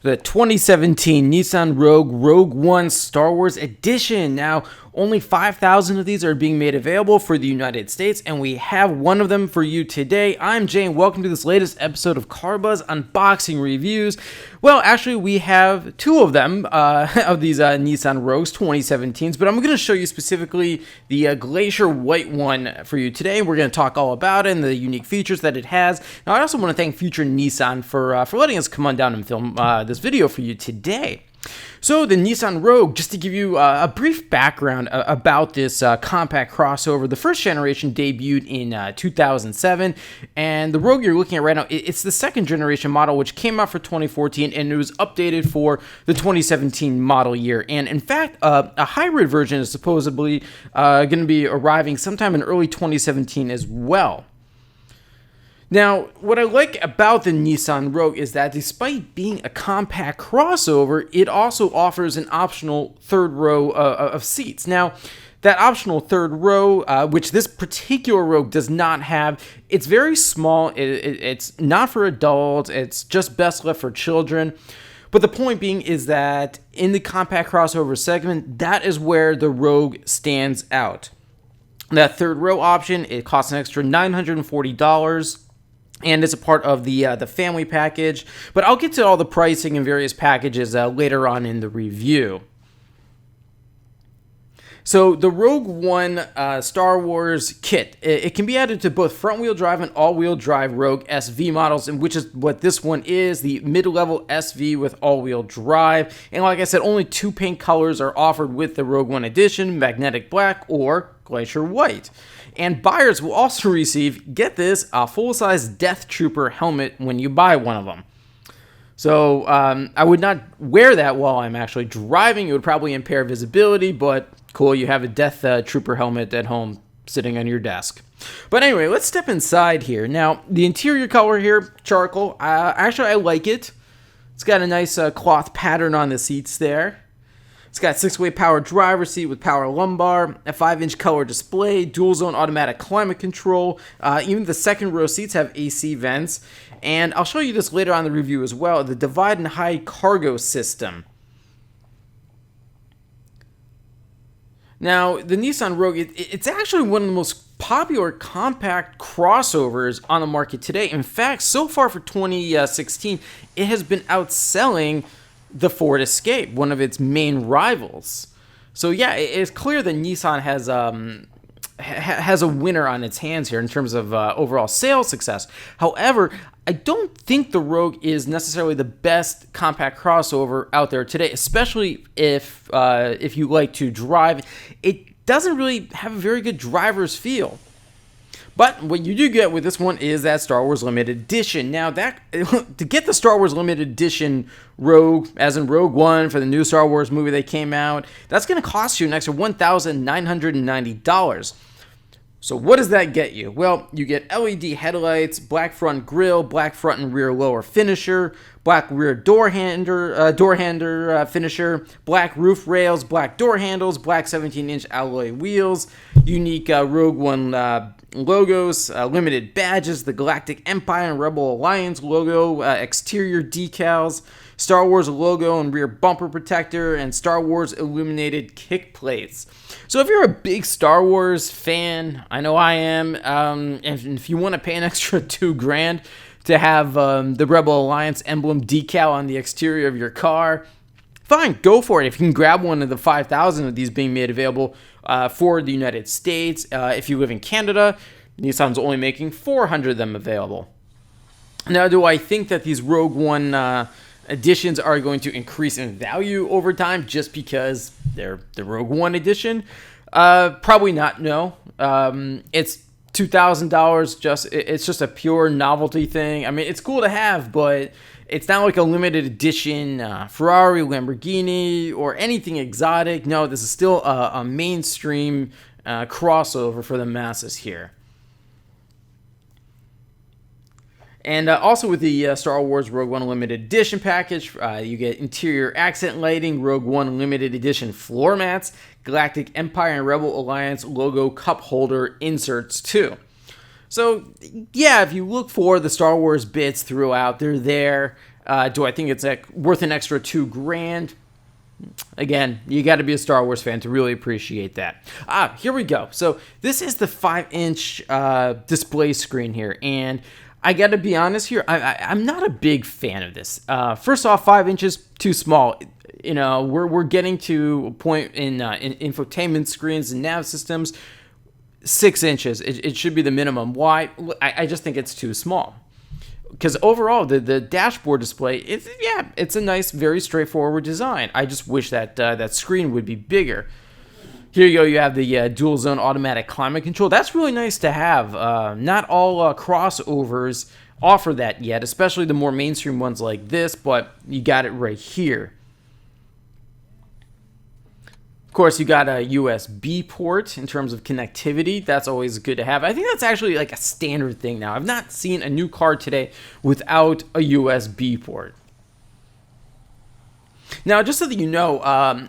The 2017 Nissan Rogue 1 Star Wars Edition. Now, only 5,000 of these are being made available for the United States, and we have one of them for you today. I'm Jay, and welcome to this latest episode of Car Buzz Unboxing Reviews. Well, actually, we have two of them, of these Nissan Rogues 2017s, but I'm going to show you specifically the Glacier white one for you today. We're going to talk all about it and the unique features that it has. Now, I also want to thank Future Nissan for letting us come on down and film this video for you today. So the Nissan Rogue, just to give you a brief background about this compact crossover, the first generation debuted in 2007, and the Rogue you're looking at right now, it's the second generation model, which came out for 2014, and it was updated for the 2017 model year. And in fact, a hybrid version is supposedly going to be arriving sometime in early 2017 as well. Now, what I like about the Nissan Rogue is that despite being a compact crossover, it also offers an optional third row of seats. Now, that optional third row, which this particular Rogue does not have, it's very small. It's not for adults. It's just best left for children. But the point being is that in the compact crossover segment, that is where the Rogue stands out. That third row option, it costs an extra $940. And it's a part of the family package. But I'll get to all the pricing and various packages later on in the review. So the Rogue One Star Wars kit, it can be added to both front-wheel drive and all-wheel drive Rogue SV models, and which is what this one is, the mid-level SV with all-wheel drive. And like I said, only two paint colors are offered with the Rogue One Edition, Magnetic Black or Glacier White. And buyers will also receive, get this, a full-size Death Trooper helmet when you buy one of them. So I would not wear that while I'm actually driving. It would probably impair visibility, but cool, you have a Death Trooper helmet at home sitting on your desk. But anyway, let's step inside here. Now, the interior color here, charcoal. Actually, I like it. It's got a nice cloth pattern on the seats there. It's got 6-way power driver's seat with power lumbar, a 5-inch color display, dual-zone automatic climate control. Even the second row seats have AC vents. And I'll show you this later on in the review as well, the divide and hide cargo system. Now, the Nissan Rogue, it's actually one of the most popular compact crossovers on the market today. In fact, so far for 2016, it has been outselling the Ford Escape, one of its main rivals. So yeah, it's clear that Nissan has a winner on its hands here in terms of overall sales success. However, I don't think the Rogue is necessarily the best compact crossover out there today, especially if you like to drive. It doesn't really have a very good driver's feel. But what you do get with this one is that Star Wars Limited Edition. Now, to get the Star Wars Limited Edition Rogue, as in Rogue One for the new Star Wars movie that came out, that's going to cost you an extra $1,990. So what does that get you? Well, you get LED headlights, black front grille, black front and rear lower finisher, black rear door hander finisher, black roof rails, black door handles, black 17-inch alloy wheels, unique Rogue One logos, limited badges, the Galactic Empire and Rebel Alliance logo, exterior decals, Star Wars logo and rear bumper protector, and Star Wars illuminated kick plates. So if you're a big Star Wars fan, I know I am, and if you want to pay an extra $2,000 to have the Rebel Alliance emblem decal on the exterior of your car, fine, go for it. If you can grab one of the 5,000 of these being made available for the United States. If you live in Canada, Nissan's only making 400 of them available. Now, do I think that these Rogue One editions are going to increase in value over time just because they're the Rogue One edition? Probably not, no. It's $2,000, it's just a pure novelty thing. I mean, it's cool to have, but it's not like a limited edition Ferrari, Lamborghini, or anything exotic. No, this is still a mainstream crossover for the masses here. And also with the Star Wars Rogue One Limited Edition package, you get interior accent lighting, Rogue One Limited Edition floor mats, Galactic Empire and Rebel Alliance logo cup holder inserts too. So yeah, if you look for the Star Wars bits throughout, they're there. Do I think it's worth an extra $2,000? Again, you got to be a Star Wars fan to really appreciate that. Here we go. So this is the 5-inch display screen here, and I got to be honest here, I'm not a big fan of this. First off, 5 inches, too small. You know, we're getting to a point in infotainment screens and nav systems, 6 inches. It should be the minimum. Why? I just think it's too small. Because overall, the dashboard display, it's a nice, very straightforward design. I just wish that that screen would be bigger. Here you go. You have the dual zone automatic climate control. That's really nice to have. Not all crossovers offer that yet, especially the more mainstream ones like this, but you got it right here. Of course, you got a USB port in terms of connectivity. That's always good to have. I think that's actually like a standard thing now. I've not seen a new car today without a USB port. Now, just so that you know,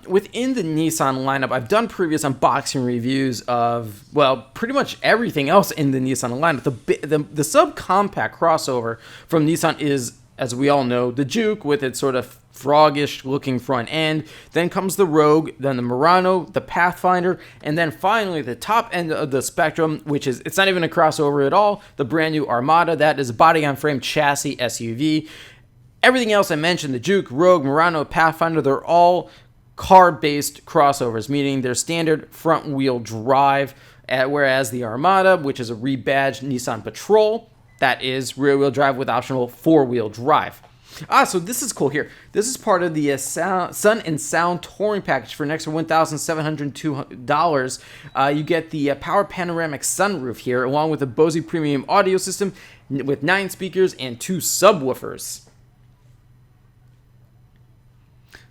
within the Nissan lineup, I've done previous unboxing reviews of, well, pretty much everything else in the Nissan lineup. The subcompact crossover from Nissan is, as we all know, the Juke with its sort of froggish looking front end. Then comes the Rogue, then the Murano, the Pathfinder, and then finally the top end of the spectrum, which is, it's not even a crossover at all, the brand new Armada. That is a body-on-frame chassis SUV. Everything else I mentioned, the Juke, Rogue, Murano, Pathfinder, they're all car-based crossovers, meaning they're standard front-wheel drive, whereas the Armada, which is a rebadged Nissan Patrol, that is rear-wheel drive with optional four-wheel drive. So this is cool here. This is part of the Sun and Sound touring package for an extra $1,702. You get the power panoramic sunroof here, along with a Bose premium audio system with 9 speakers and 2 subwoofers.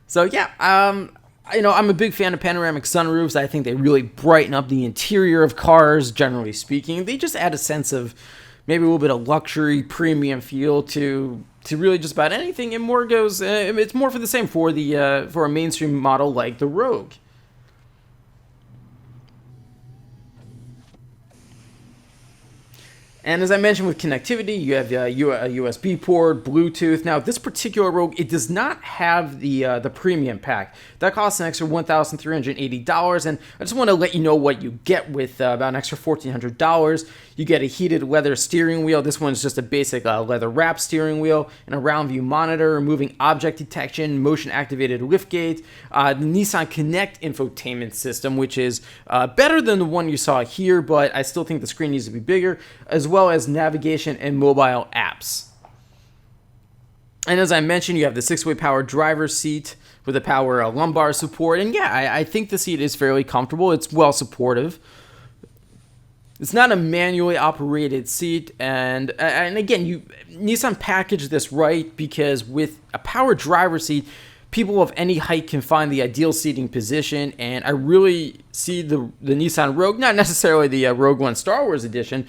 So yeah, I'm a big fan of panoramic sunroofs. I think they really brighten up the interior of cars, generally speaking. They just add a sense of maybe a little bit of luxury, premium feel to really just about anything. And more goes, it's more for the same for a mainstream model like the Rogue. And as I mentioned with connectivity, you have a USB port, Bluetooth. Now, this particular Rogue, it does not have the premium pack. That costs an extra $1,380. And I just want to let you know what you get with about an extra $1,400. You get a heated leather steering wheel. This one's just a basic leather wrap steering wheel, and a round view monitor, moving object detection, motion activated liftgate, the Nissan Connect infotainment system, which is better than the one you saw here, but I still think the screen needs to be bigger, as well as navigation and mobile apps. And as I mentioned, you have the 6-way power driver's seat with the power lumbar support. And yeah, I think the seat is fairly comfortable. It's well supportive. It's not a manually operated seat, and again, Nissan packaged this right, because with a power driver's seat, people of any height can find the ideal seating position, and I really see the Nissan Rogue, not necessarily the Rogue One Star Wars edition,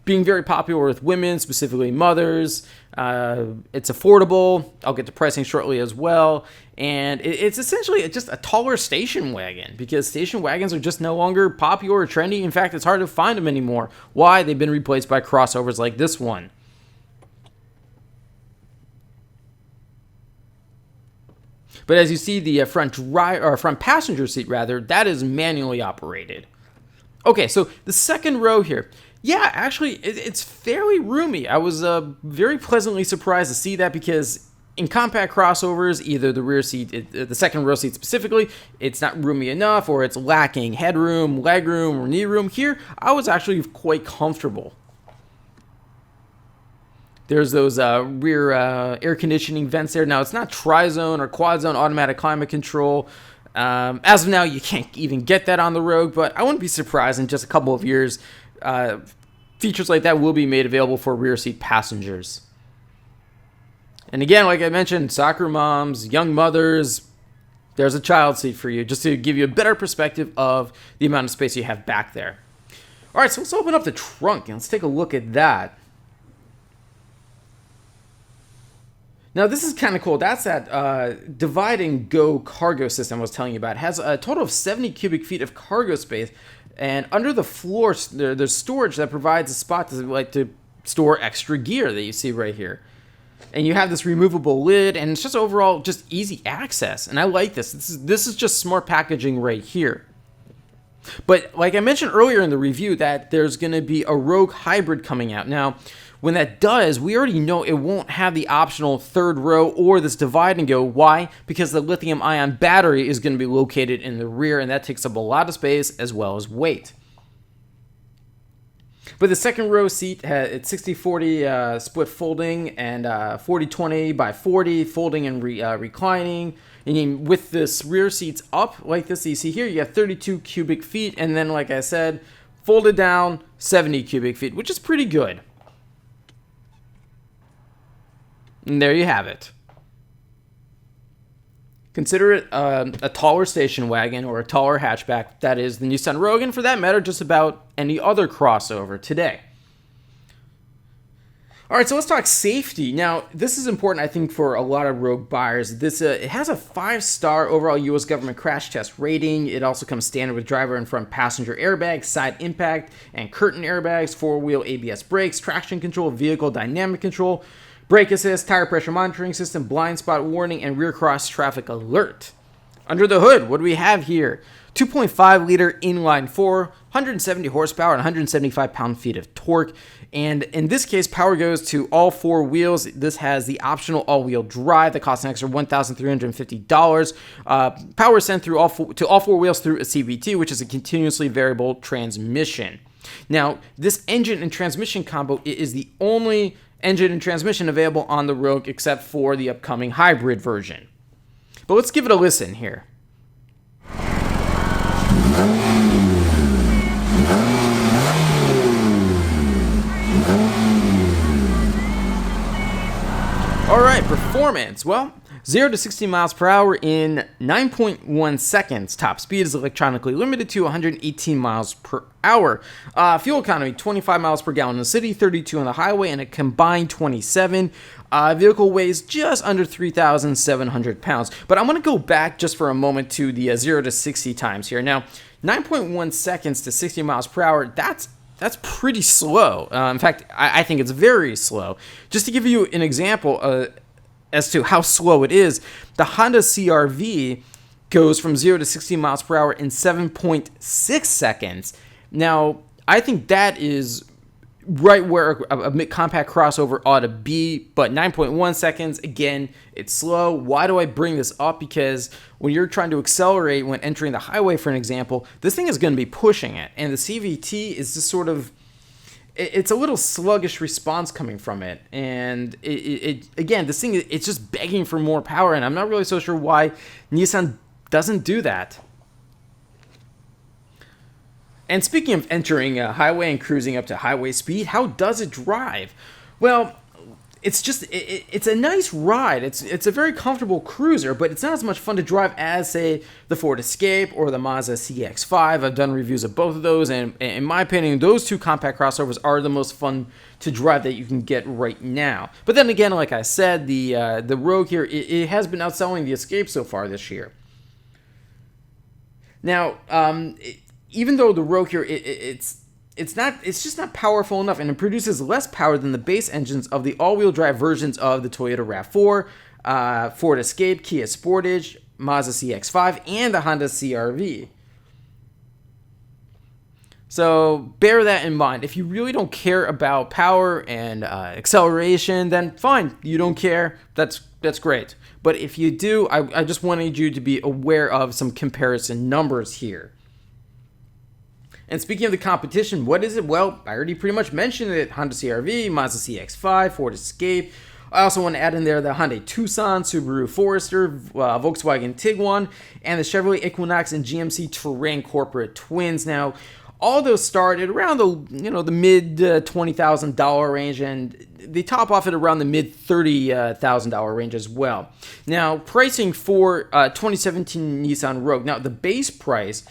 being very popular with women, specifically mothers. It's affordable. I'll get to pricing shortly as well. And it's essentially just a taller station wagon, because station wagons are just no longer popular or trendy. In fact, it's hard to find them anymore. Why? They've been replaced by crossovers like this one. But as you see, the front passenger seat, rather, that is manually operated. Okay, so the second row here. Yeah, actually, it's fairly roomy. I was very pleasantly surprised to see that, because in compact crossovers, either the rear seat, the second row seat specifically, it's not roomy enough, or it's lacking headroom, legroom, or knee room. Here, I was actually quite comfortable. There's those rear air conditioning vents there. Now, it's not tri-zone or quad-zone automatic climate control. As of now, you can't even get that on the Rogue, but I wouldn't be surprised in just a couple of years. Features like that will be made available for rear seat passengers. And again, like I mentioned, soccer moms, young mothers, there's a child seat for you, just to give you a better perspective of the amount of space you have back there. All right, so let's open up the trunk and let's take a look at that. Now, this is kind of cool. That's that divide and go cargo system I was telling you about. It has a total of 70 cubic feet of cargo space. And under the floor, there's storage that provides a spot to store extra gear that you see right here. And you have this removable lid, and it's just overall just easy access. And I like this. This is just smart packaging right here. But like I mentioned earlier in the review, that there's going to be a Rogue Hybrid coming out. Now, when that does, we already know it won't have the optional third row or this divide and go. Why? Because the lithium-ion battery is going to be located in the rear, and that takes up a lot of space as well as weight. But the second row seat, it's 60-40 split folding and 40-20 by 40 folding and reclining. And with this rear seats up like this, you see here, you have 32 cubic feet. And then, like I said, folded down 70 cubic feet, which is pretty good. And there you have it. Consider it a taller station wagon or a taller hatchback. That is the Nissan Rogue, and for that matter, just about any other crossover today. All right, so let's talk safety. Now, this is important, I think, for a lot of Rogue buyers. It has a 5-star overall U.S. government crash test rating. It also comes standard with driver and front passenger airbags, side impact and curtain airbags, 4-wheel ABS brakes, traction control, vehicle dynamic control, brake assist, tire pressure monitoring system, blind spot warning, and rear cross traffic alert. Under the hood, what do we have here? 2.5-liter inline-four, 170 horsepower, and 175 pound-feet of torque. And in this case, power goes to all 4 wheels. This has the optional all-wheel drive that costs an extra $1,350. Power is sent through to all 4 wheels through a CVT, which is a continuously variable transmission. Now, this engine and transmission combo is the only engine and transmission available on the Rogue except for the upcoming hybrid version. But let's give it a listen here. All right, performance. Well, 0 to 60 miles per hour in 9.1 seconds. Top speed is electronically limited to 118 miles per hour. Fuel economy, 25 miles per gallon in the city, 32 on the highway, and a combined 27. Vehicle weighs just under 3,700 pounds. But I'm going to go back just for a moment to the 0 to 60 times here. Now, 9.1 seconds to 60 miles per hour, that's pretty slow. In fact, I think it's very slow. Just to give you an example as to how slow it is, the Honda CR-V goes from 0 to 60 miles per hour in 7.6 seconds. Now, I think that is right where a compact crossover ought to be, but 9.1 seconds, again, it's slow. Why do I bring this up? Because when you're trying to accelerate when entering the highway, for an example, this thing is going to be pushing it, and the CVT is just sort of, it's a little sluggish response coming from it, and again, this thing, it's just begging for more power, and I'm not really so sure why Nissan doesn't do that. And speaking of entering a highway and cruising up to highway speed, how does it drive? Well, it's a nice ride. It's a very comfortable cruiser, but it's not as much fun to drive as, say, the Ford Escape or the Mazda CX-5. I've done reviews of both of those, and in my opinion, those two compact crossovers are the most fun to drive that you can get right now. But then again, like I said, the Rogue here, it has been outselling the Escape so far this year. Now, even though the Rogue here, it's just not powerful enough, and it produces less power than the base engines of the all-wheel drive versions of the Toyota RAV4, Ford Escape, Kia Sportage, Mazda CX-5, and the Honda CR-V. So bear that in mind. If you really don't care about power and acceleration, then fine, you don't care. That's great. But if you do, I just wanted you to be aware of some comparison numbers here. And speaking of the competition, what is it? Well, I already pretty much mentioned it. Honda CR-V, Mazda CX-5, Ford Escape. I also want to add in there the Hyundai Tucson, Subaru Forester, Volkswagen Tiguan, and the Chevrolet Equinox and GMC Terrain Corporate Twins. Now, all those start at around the mid $20,000 range, and they top off at around the mid $30,000 range as well. Now, pricing for 2017 Nissan Rogue. Now, the base price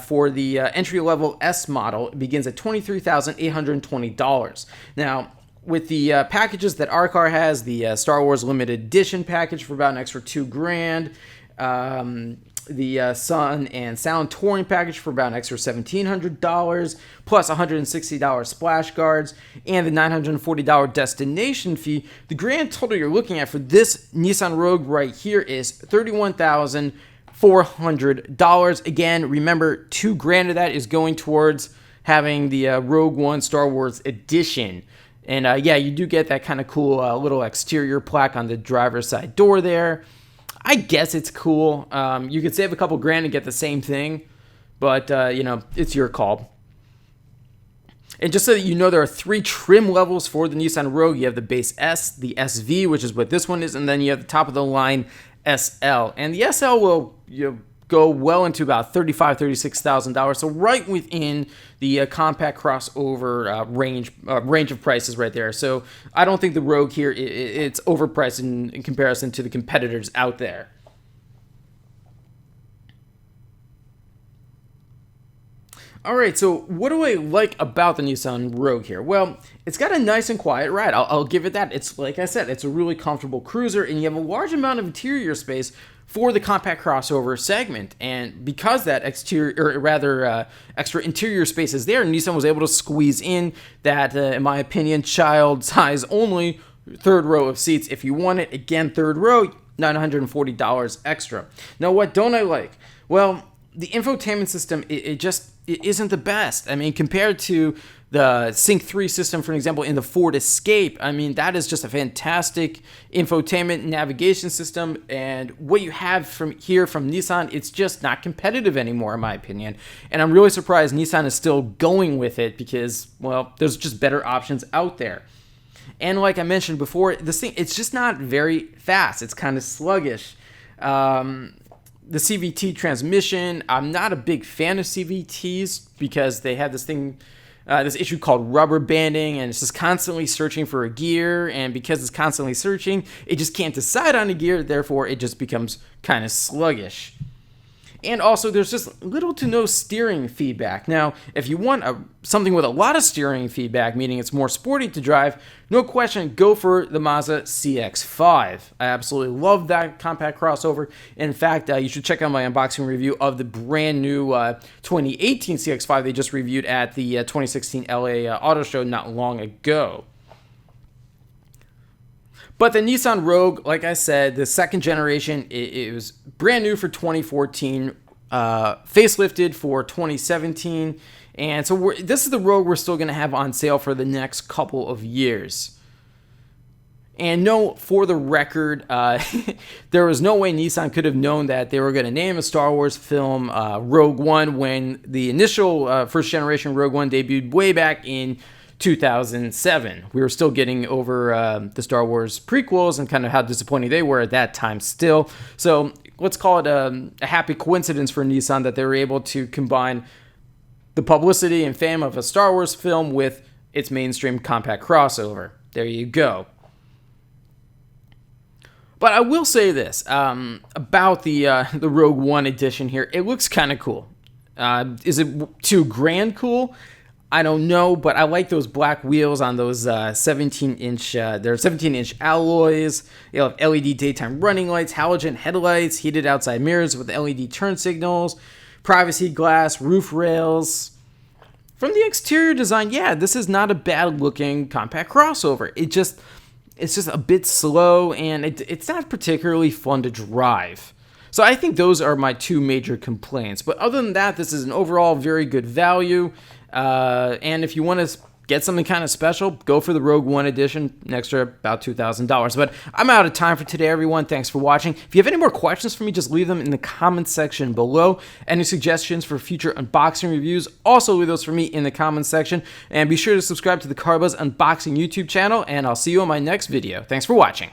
for the entry-level S model begins at $23,820. Now, with the packages that our car has, the Star Wars Limited Edition package for about an extra $2,000, the Sun and Sound touring package for about an extra $1,700, plus $160 splash guards, and the $940 destination fee. The grand total you're looking at for this Nissan Rogue right here is $31,400. Again, remember, $2,000 of that is going towards having the Rogue One Star Wars Edition. And yeah, you do get that kind of cool little exterior plaque on the driver's side door there. I guess it's cool. You could save a couple grand and get the same thing, but you know, it's your call. And just so that you know, there are 3 trim levels for the Nissan Rogue. You have the base S, the SV, which is what this one is, and then you have the top of the line SL. And the SL will go well into about $35,000, $36,000. So right within the compact crossover range of prices right there. So I don't think the Rogue here, it's overpriced in comparison to the competitors out there. All right, so what do I like about the Nissan Rogue here? Well, it's got a nice and quiet ride. I'll give it that. It's, like I said, it's a really comfortable cruiser, and you have a large amount of interior space for the compact crossover segment. And because that extra interior space is there, Nissan was able to squeeze in that, in my opinion, child size only third row of seats. If you want it, again, third row, $940 extra. Now, what don't I like? Well, the infotainment system, it isn't the best. I mean, compared to the Sync 3 system, for example, in the Ford Escape, I mean, that is just a fantastic infotainment navigation system. And what you have from Nissan, it's just not competitive anymore, in my opinion. And I'm really surprised Nissan is still going with it because, well, there's just better options out there. And like I mentioned before, this thing, it's just not very fast. It's kind of sluggish. The CVT transmission, I'm not a big fan of CVTs because they have this issue called rubber banding, and it's just constantly searching for a gear, and because it's constantly searching, it just can't decide on a gear, therefore it just becomes kind of sluggish. And also, there's just little to no steering feedback. Now, if you want something with a lot of steering feedback, meaning it's more sporty to drive, no question, go for the Mazda CX-5. I absolutely love that compact crossover. In fact, you should check out my unboxing review of the brand new 2018 CX-5 they just reviewed at the 2016 LA Auto Show not long ago. But the Nissan Rogue, like I said, the second generation, it was brand new for 2014, facelifted for 2017, and so this is the Rogue we're still going to have on sale for the next couple of years. And no, for the record, there was no way Nissan could have known that they were going to name a Star Wars film Rogue One when the initial first generation Rogue One debuted way back in 2007. We were still getting over the Star Wars prequels and kind of how disappointing they were at that time still. So let's call it a happy coincidence for Nissan that they were able to combine the publicity and fame of a Star Wars film with its mainstream compact crossover. There you go. But I will say this about the Rogue One edition here. It looks kind of cool. Is it $2,000 cool? I don't know, but I like those black wheels on those 17-inch. They're 17-inch alloys. You have LED daytime running lights, halogen headlights, heated outside mirrors with LED turn signals, privacy glass, roof rails. From the exterior design, yeah, this is not a bad-looking compact crossover. It's just a bit slow, and it's not particularly fun to drive. So I think those are my 2 major complaints. But other than that, this is an overall very good value. And if you want to get something kind of special, go for the Rogue One edition, an extra about $2,000. But I'm out of time for today, everyone. Thanks for watching. If you have any more questions for me, just leave them in the comments section below. Any suggestions for future unboxing reviews, also leave those for me in the comments section. And be sure to subscribe to the CarBuzz Unboxing YouTube channel, and I'll see you on my next video. Thanks for watching.